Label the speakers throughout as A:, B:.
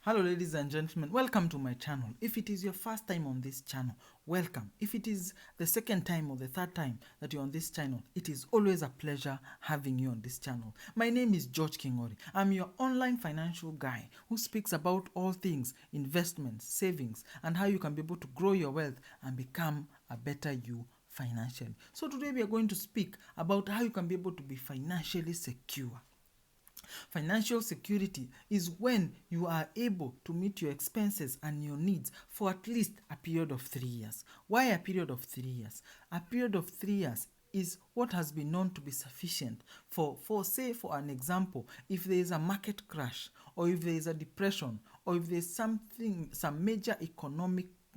A: Hello ladies and gentlemen, welcome to my channel. If it is your first time on this channel, welcome. If it is the second time or the third time that you're on this channel, it is always a pleasure having you on this channel. My name is George Kingori. I'm your online financial guy who speaks about all things investments, savings, and how you can be able to grow your wealth and become a better you financially. So today we are going to speak about how you can be able to be financially secure. Financial security is when you are able to meet your expenses and your needs for at least a period of 3 years. Why a period of 3 years? A period of 3 years is what has been known to be sufficient for an example, if there is a market crash, or if there is a depression, or if there is some major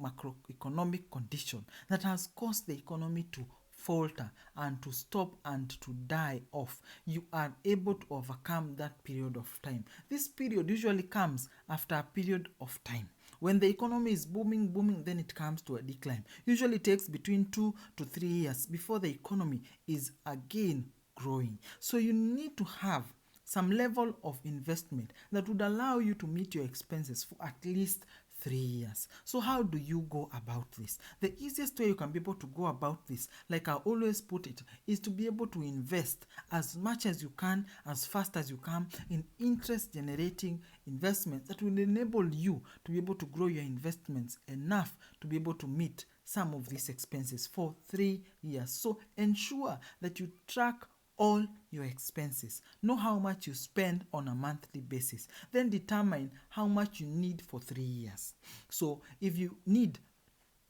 A: macroeconomic condition that has caused the economy to falter and to stop and to die off, you are able to overcome that period of time. This period usually comes after a period of time. When the economy is booming, then it comes to a decline. Usually takes between 2 to 3 years before the economy is again growing. So you need to have some level of investment that would allow you to meet your expenses for at least 3 years. So how do you go about this? The easiest way you can be able to go about this, like I always put it, is to be able to invest as much as you can, as fast as you can, in interest generating investments that will enable you to be able to grow your investments enough to be able to meet some of these expenses for 3 years. So ensure that you track all your expenses. Know how much you spend on a monthly basis. Then determine how much you need for 3 years. So if you need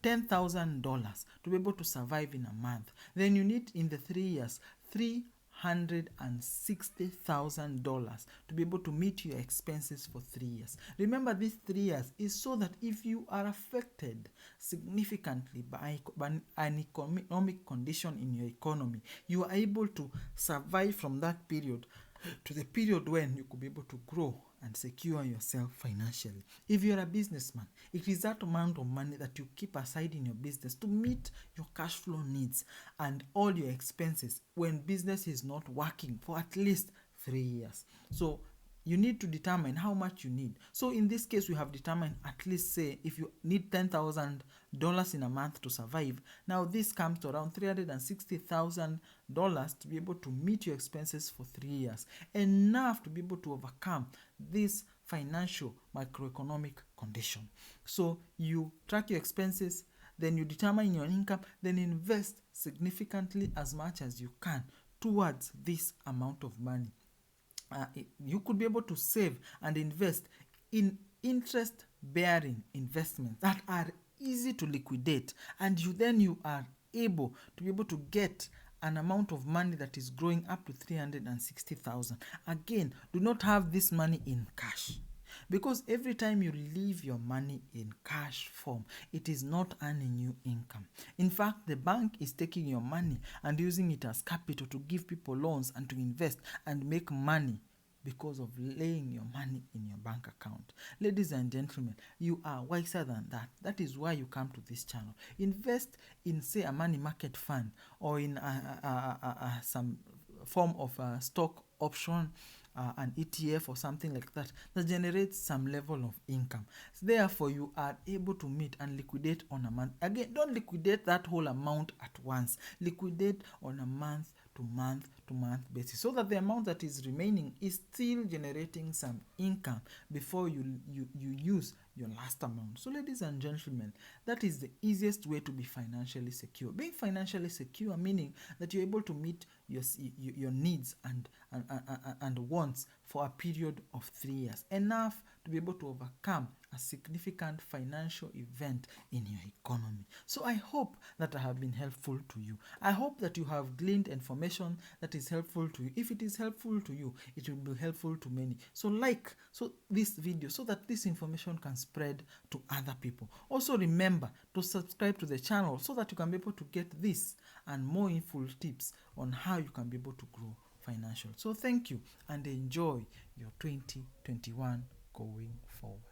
A: $10,000 to be able to survive in a month, then you need in the 3 years $360,000 to be able to meet your expenses for 3 years. Remember, these 3 years is so that if you are affected significantly by an economic condition in your economy, you are able to survive from that period to the period when you could be able to grow and secure yourself financially. If you're a businessman, it is that amount of money that you keep aside in your business to meet your cash flow needs and all your expenses when business is not working for at least 3 years. So you need to determine how much you need. So in this case, we have determined at least, say, if you need $10,000 in a month to survive, now this comes to around $360,000 to be able to meet your expenses for 3 years, enough to be able to overcome this financial macroeconomic condition. So you track your expenses, then you determine your income, then invest significantly as much as you can towards this amount of money. You could be able to save and invest in interest-bearing investments that are easy to liquidate, and you are able to be able to get an amount of money that is growing up to $360,000. Again, do not have this money in cash, because every time you leave your money in cash form, it is not earning you income. In fact, the bank is taking your money and using it as capital to give people loans and to invest and make money because of laying your money in your bank account. Ladies and gentlemen, you are wiser than that. That is why you come to this channel. Invest in, say, a money market fund, or in some form of a stock option, an ETF or something like that generates some level of income. So therefore, you are able to meet and liquidate on a month. Again, don't liquidate that whole amount at once. Liquidate on a month to month basis, so that the amount that is remaining is still generating some income before you use your last amount. So ladies and gentlemen, that is the easiest way to be financially secure. Being financially secure meaning that you're able to meet your needs and wants for a period of 3 years, enough to be able to overcome a significant financial event in your economy. So I hope that I have been helpful to you. I hope that you have gleaned information that is helpful to you. If it is helpful to you, it will be helpful to many. So this video so that this information can spread to other people. Also remember to subscribe to the channel so that you can be able to get this and more info tips on how you can be able to grow financial. So thank you and enjoy your 2021 going forward.